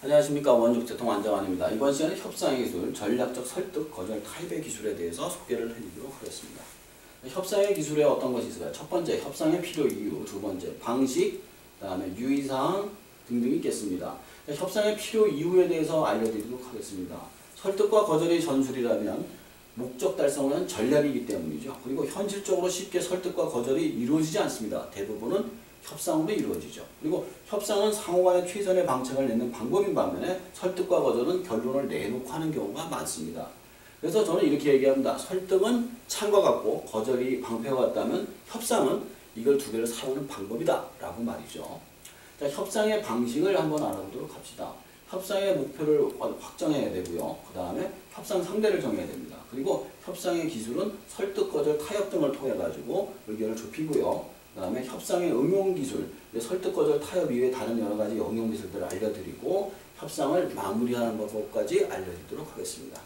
안녕하십니까. 원족제통 안정환입니다. 이번 시간에 협상의 기술, 전략적 설득, 거절, 타협의 기술에 대해서 소개를 해드리도록 하겠습니다. 협상의 기술에 어떤 것이 있을까요? 첫 번째, 협상의 필요 이유. 두 번째, 방식. 그 다음에 유의사항 등등이 있겠습니다. 협상의 필요 이유에 대해서 알려드리도록 하겠습니다. 설득과 거절이 전술이라면 목적 달성을 위한 전략이기 때문이죠. 그리고 현실적으로 쉽게 설득과 거절이 이루어지지 않습니다. 대부분은 협상으로 이루어지죠. 그리고 협상은 상호간의 최선의 방책을 내는 방법인 반면에 설득과 거절은 결론을 내놓고 하는 경우가 많습니다. 그래서 저는 이렇게 얘기합니다. 설득은 창과 같고 거절이 방패와 같다면 협상은 이걸 두 개를 사용하는 방법이다 라고 말이죠. 자, 협상의 방식을 한번 알아보도록 합시다. 협상의 목표를 확정해야 되고요. 그 다음에 협상 상대를 정해야 됩니다. 그리고 협상의 기술은 설득, 거절, 타협 등을 통해 가지고 의견을 좁히고요. 그 다음에 협상의 응용 기술, 설득, 거절, 타협 이외에 다른 여러 가지 응용 기술들을 알려드리고 협상을 마무리하는 방법까지 알려드리도록 하겠습니다.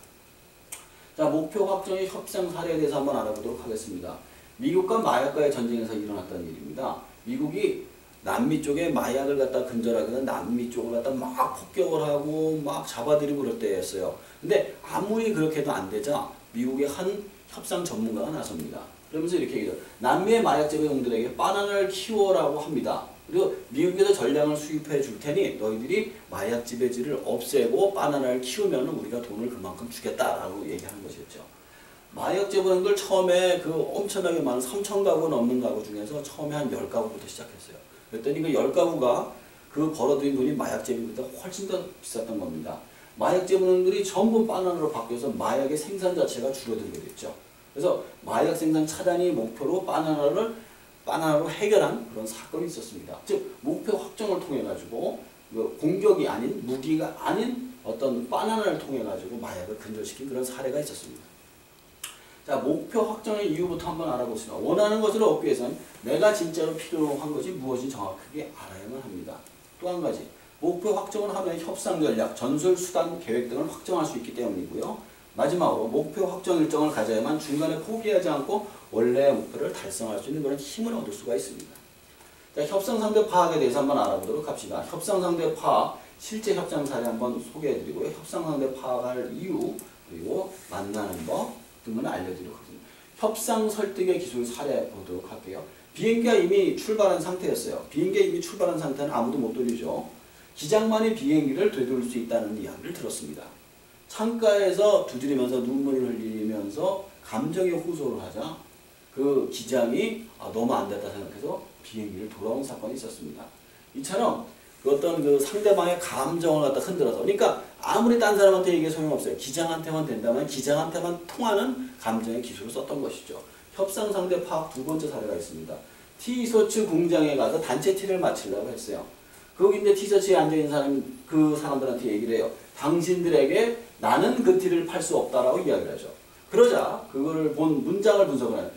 자, 목표 확정의 협상 사례에 대해서 한번 알아보도록 하겠습니다. 미국과 마약과의 전쟁에서 일어났던 일입니다. 미국이 남미 쪽에 마약을 갖다 근절하거나 남미 쪽을 갖다 막 폭격을 하고 막 잡아들이고 그럴 때였어요. 근데 아무리 그렇게도 안 되자 미국의 한 협상 전문가가 나섭니다. 그러면서 이렇게 얘기해요. 남미의 마약 재배용들에게 바나나를 키워라고 합니다. 그리고 미국에서 전량을 수입해 줄 테니 너희들이 마약 지배지를 없애고 바나나를 키우면 우리가 돈을 그만큼 주겠다라고 얘기하는 것이었죠. 마약 재배용들 처음에 그 엄청나게 많은 3,000가구 넘는 가구 중에서 처음에 한 10가구부터 시작했어요. 그랬더니 그 10가구가 그 벌어들인 돈이 마약 재배용보다 훨씬 더 비쌌던 겁니다. 마약 재배용들이 전부 바나나로 바뀌어서 마약의 생산 자체가 줄어들게 됐죠. 그래서 마약 생산 차단이 목표로 바나나로 해결한 그런 사건이 있었습니다. 즉 목표 확정을 통해 가지고 공격이 아닌 무기가 아닌 어떤 바나나를 통해 가지고 마약을 근절시킨 그런 사례가 있었습니다. 자, 목표 확정의 이유부터 한번 알아보시죠. 원하는 것을 얻기 위해서는 내가 진짜로 필요한 것이 무엇인지 정확하게 알아야만 합니다. 또 한 가지, 목표 확정을 하면 협상 전략, 전술, 수단, 계획 등을 확정할 수 있기 때문이고요. 마지막으로 목표 확정 일정을 가져야만 중간에 포기하지 않고 원래의 목표를 달성할 수 있는 그런 힘을 얻을 수가 있습니다. 자, 협상 상대 파악에 대해서 한번 알아보도록 합시다. 협상 상대 파악, 실제 협상 사례 한번 소개해드리고요. 협상 상대 파악할 이유, 그리고 만나는 법 등을 알려드리도록 하겠습니다. 협상 설득의 기술 사례 보도록 할게요. 비행기가 이미 출발한 상태였어요. 비행기가 이미 출발한 상태는 아무도 못 돌리죠. 기장만이 비행기를 되돌릴 수 있다는 이야기를 들었습니다. 창가에서 두드리면서 눈물을 흘리면서 감정의 호소를 하자 그 기장이 너무 안 됐다 생각해서 비행기를 돌아온 사건이 있었습니다. 이처럼 어떤 그 상대방의 감정을 갖다 흔들어서, 그러니까 아무리 딴 사람한테 이게 소용없어요. 기장한테만 된다면 기장한테만 통하는 감정의 기술을 썼던 것이죠. 협상 상대 파악 두 번째 사례가 있습니다. 티셔츠 공장에 가서 단체 티를 맞추려고 했어요. 거기 이제 티셔츠에 앉아있는 사람이 그 사람들한테 얘기를 해요. 당신들에게 나는 그 티를 팔 수 없다라고 이야기를 하죠. 그러자 그거를 본 문장을 분석을 해요.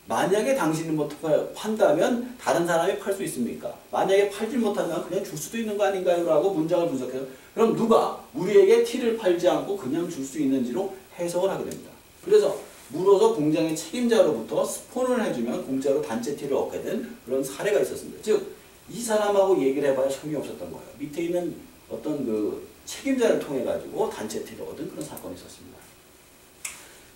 만약에 당신이 뭐 판다면 다른 사람이 팔 수 있습니까? 만약에 팔지 못하면 그냥 줄 수도 있는 거 아닌가요? 라고 문장을 분석해요. 그럼 누가 우리에게 티를 팔지 않고 그냥 줄 수 있는지로 해석을 하게 됩니다. 그래서 물어서 공장의 책임자로부터 스폰을 해주면 공짜로 단체 티를 얻게 된 그런 사례가 있었습니다. 즉, 이 사람하고 얘기를 해봐야 소용이 없었던 거예요. 밑에 있는 어떤 그 책임자를 통해 가지고 단체 티를 얻은 그런 사건이 있었습니다.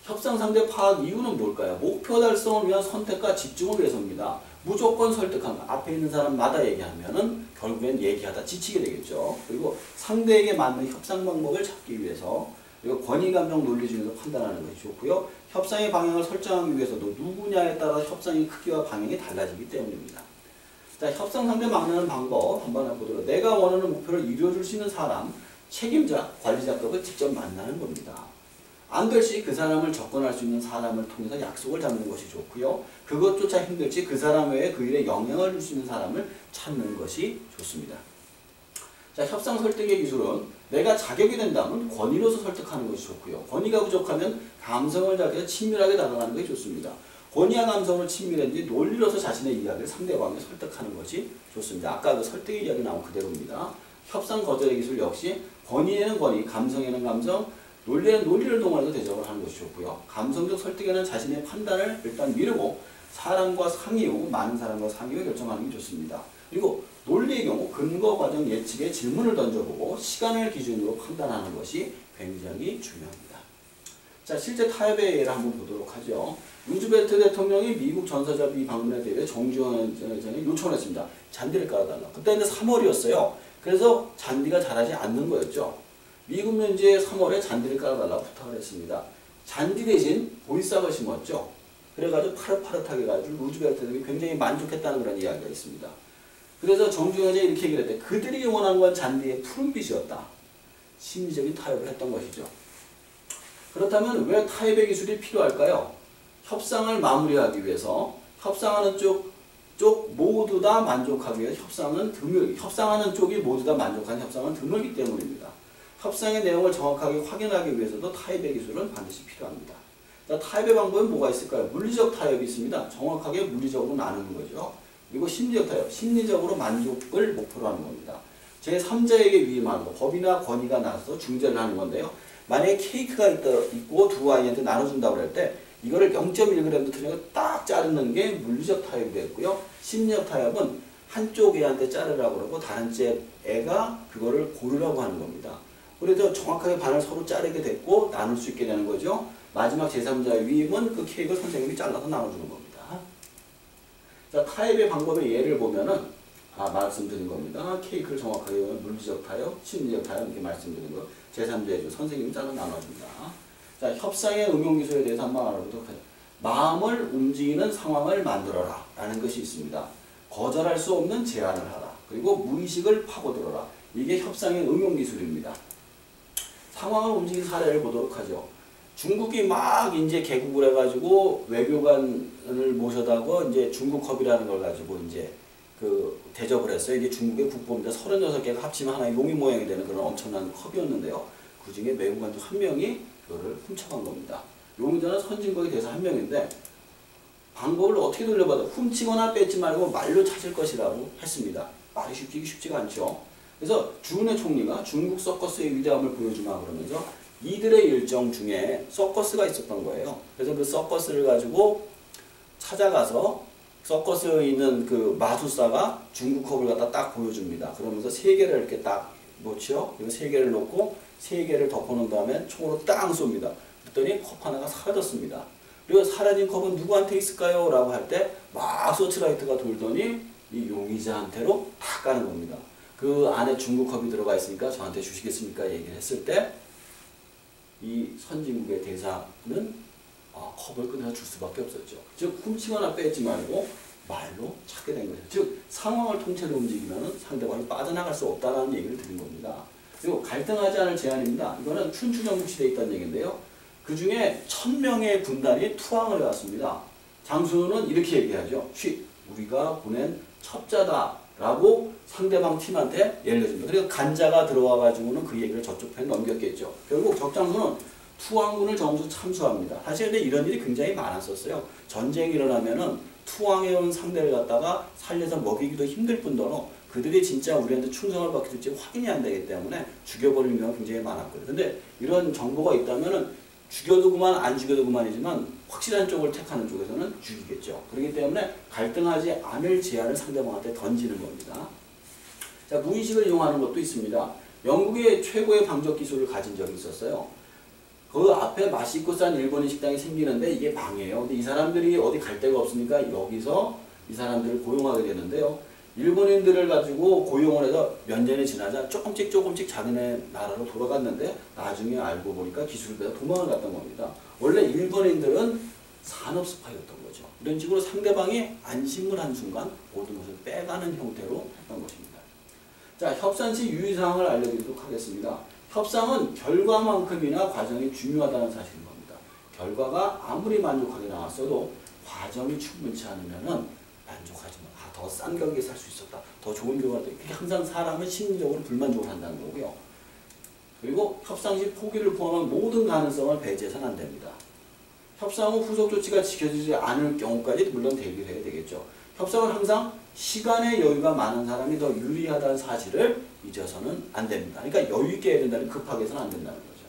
협상 상대 파악 이유는 뭘까요? 목표 달성을 위한 선택과 집중을 위해서입니다. 무조건 설득한 거. 앞에 있는 사람마다 얘기하면은 결국엔 얘기하다 지치게 되겠죠. 그리고 상대에게 맞는 협상 방법을 찾기 위해서, 그리고 권위감정 논리 중에서 판단하는 것이 좋고요. 협상의 방향을 설정하기 위해서도 누구냐에 따라 협상의 크기와 방향이 달라지기 때문입니다. 자, 협상 상대 만나는 방법 한번 해보도록. 내가 원하는 목표를 이루어줄 수 있는 사람, 책임자, 관리자급을 직접 만나는 겁니다. 안 될 시 그 사람을 접근할 수 있는 사람을 통해서 약속을 잡는 것이 좋고요. 그것조차 힘들지 그 사람 외에 그 일에 영향을 줄 수 있는 사람을 찾는 것이 좋습니다. 자, 협상 설득의 기술은 내가 자격이 된다면 권위로서 설득하는 것이 좋고요. 권위가 부족하면 감성을 잡아서 친밀하게 다가가는 것이 좋습니다. 권위와 감성을 친밀했는지 논리로서 자신의 이야기를 상대방에 설득하는 것이 좋습니다. 아까 그 설득의 이야기 나온 그대로입니다. 협상 거절의 기술 역시 권위에는 권위, 감성에는 감성, 논리에는 논리를 동원해서 대접을 하는 것이 좋고요. 감성적 설득에는 자신의 판단을 일단 미루고 사람과 상의 후 많은 사람과 상의 후 결정하는 게 좋습니다. 그리고 논리의 경우 근거 선거 과정 예측에 질문을 던져보고 시간을 기준으로 판단하는 것이 굉장히 중요합니다. 자, 실제 타협의 예를 한번 보도록 하죠. 루즈벨트 대통령이 미국 전사자비 방문에 대해 정주영 전에 요청을 했습니다. 잔디를 깔아달라. 그때는 3월이었어요. 그래서 잔디가 자라지 않는 거였죠. 미국 면지에 3월에 잔디를 깔아달라고 부탁을 했습니다. 잔디 대신 보리싹을 심었죠. 그래가지고 파릇파릇하게 가지고 루즈벨트 대통령이 굉장히 만족했다는 그런 이야기가 있습니다. 그래서 정주영이 이렇게 얘기를 했대. 그들이 원한 건 잔디의 푸른빛이었다. 심리적인 타협을 했던 것이죠. 그렇다면 왜 타협의 기술이 필요할까요? 협상을 마무리하기 위해서 협상하는 쪽 모두 다 만족하기 위해 협상하는 쪽이 모두 다 만족한 협상은 드물기 때문입니다. 협상의 내용을 정확하게 확인하기 위해서도 타협의 기술은 반드시 필요합니다. 자, 타협의 방법은 뭐가 있을까요? 물리적 타협이 있습니다. 정확하게 물리적으로 나누는 거죠. 그리고 심리적 타협, 심리적으로 만족을 목표로 하는 겁니다. 제3자에게 위임하는 거, 법이나 권위가 나서서 중재를 하는 건데요. 만약에 케이크가 있고 두 아이한테 나눠준다고 할 때 이거를 0.1g도 틀리고 딱 자르는 게 물리적 타협이 됐고요. 심리적 타협은 한쪽 애한테 자르라고 그러고 다른 째 애가 그거를 고르라고 하는 겁니다. 그래서 정확하게 반을 서로 자르게 됐고 나눌 수 있게 되는 거죠. 마지막 제3자의 위임은 그 케이크를 선생님이 잘라서 나눠주는 겁니다. 자, 타협의 방법의 예를 보면은 말씀드린 겁니다. 케이크를 정확하게 보면 물리적 타협, 심리적 타협 이렇게 말씀드린 거. 제3자의 선생님이 잘라 나눠줍니다. 자, 협상의 응용기술에 대해서 한번 알아보도록 하죠. 마음을 움직이는 상황을 만들어라 라는 것이 있습니다. 거절할 수 없는 제안을 하라. 그리고 무의식을 파고들어라. 이게 협상의 응용기술입니다. 상황을 움직이는 사례를 보도록 하죠. 중국이 막 이제 개국을 해가지고 외교관을 모셔다가 이제 중국컵이라는 걸 가지고 이제 대접을 했어요. 이게 중국의 국보입니다. 36개가 합치면 하나의 용이 모양이 되는 그런 엄청난 컵이었는데요. 그 중에 외교관 중 한 명이 그거를 훔쳐간 겁니다. 용의자는 선진국에 대해서 한 명인데 방법을 어떻게 돌려봐도 훔치거나 뺏지 말고 말로 찾을 것이라고 했습니다. 말이 쉽지가 않죠. 그래서 주은혜 총리가 중국 서커스의 위대함을 보여주마 그러면서 이들의 일정 중에 서커스가 있었던 거예요. 그래서 그 서커스를 가지고 찾아가서 서커스에 있는 그 마술사가 중국컵을 갖다 딱 보여줍니다. 그러면서 세 개를 이렇게 딱 놓죠. 그리고 세 개를 놓고 세 개를 덮어놓은 다음에 총으로 땅 쏩니다. 그랬더니 컵 하나가 사라졌습니다. 그리고 사라진 컵은 누구한테 있을까요? 라고 할 때 막 서치라이트가 돌더니 이 용의자한테로 다 까는 겁니다. 그 안에 중국컵이 들어가 있으니까 저한테 주시겠습니까? 얘기를 했을 때 이 선진국의 대사는 컵을 끊어서 줄 수밖에 없었죠. 즉 훔치거나 빼지 말고 말로 찾게 된 거죠. 즉 상황을 통째로 움직이면 상대방이 빠져나갈 수 없다는 얘기를 드린 겁니다. 그리고 갈등하지 않을 제안입니다. 이거는 춘추전국 시대에 있다는 얘기인데요. 그 중에 1000명의 군단이 투항을 해왔습니다. 장순우는 이렇게 얘기하죠. 우리가 보낸 첩자다 라고 상대방 팀한테 얘기를 해줍니다. 그래서 간자가 들어와가지고는 그 얘기를 저쪽 편에 넘겼겠죠. 결국 적장수는 투항군을 전부 참수합니다. 사실 근데 이런 일이 굉장히 많았었어요. 전쟁이 일어나면은 투항해온 상대를 갖다가 살려서 먹이기도 힘들 뿐더러 그들이 진짜 우리한테 충성을 받게 될지 확인이 안 되기 때문에 죽여버리는 경우가 굉장히 많았거든요. 근데 이런 정보가 있다면은 죽여도 그만 안 죽여도 그만이지만 확실한 쪽을 택하는 쪽에서는 죽이겠죠. 그렇기 때문에 갈등하지 않을 제안을 상대방한테 던지는 겁니다. 자, 무의식을 이용하는 것도 있습니다. 영국의 최고의 방적 기술을 가진 적이 있었어요. 그 앞에 맛있고 싼 일본인 식당이 생기는데 이게 망해요. 근데 이 사람들이 어디 갈 데가 없으니까 여기서 이 사람들을 고용하게 되는데요. 일본인들을 가지고 고용을 해서 몇 년이 지나자 조금씩 자기네 나라로 돌아갔는데 나중에 알고 보니까 기술을 배워 도망을 갔던 겁니다. 원래 일본인들은 산업 스파이였던 거죠. 이런 식으로 상대방이 안심을 한 순간 모든 것을 빼가는 형태로 했던 것입니다. 자, 협상 시 유의사항을 알려드리도록 하겠습니다. 협상은 결과만큼이나 과정이 중요하다는 사실인 겁니다. 결과가 아무리 만족하게 나왔어도 과정이 충분치 않으면은 만족하지 마. 더 싼 가격에 살 수 있었다. 더 좋은 결과가 돼. 항상 사람은 심리적으로 불만족을 한다는 거고요. 그리고 협상 시 포기를 포함한 모든 가능성을 배제해서는 안 됩니다. 협상 후 후속 조치가 지켜지지 않을 경우까지 물론 대비를 해야 되겠죠. 협상은 항상 시간의 여유가 많은 사람이 더 유리하다는 사실을 잊어서는 안 됩니다. 그러니까 여유 있게 해야 된다는 급하게 해서는 안 된다는 거죠.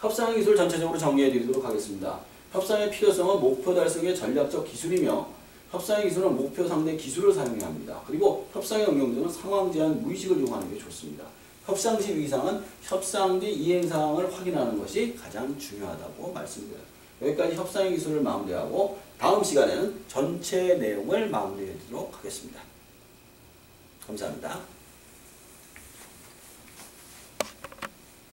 협상의 기술 전체적으로 정리해 드리도록 하겠습니다. 협상의 필요성은 목표 달성의 전략적 기술이며 협상의 기술은 목표 상대 기술을 사용해야 합니다. 그리고 협상의 응용들은 상황 제한 무의식을 이용하는 게 좋습니다. 협상 시 위상은 협상 뒤 이행 사항을 확인하는 것이 가장 중요하다고 말씀드려요. 여기까지 협상의 기술을 마무리하고 다음 시간에는 전체 내용을 마무리하도록 하겠습니다. 감사합니다.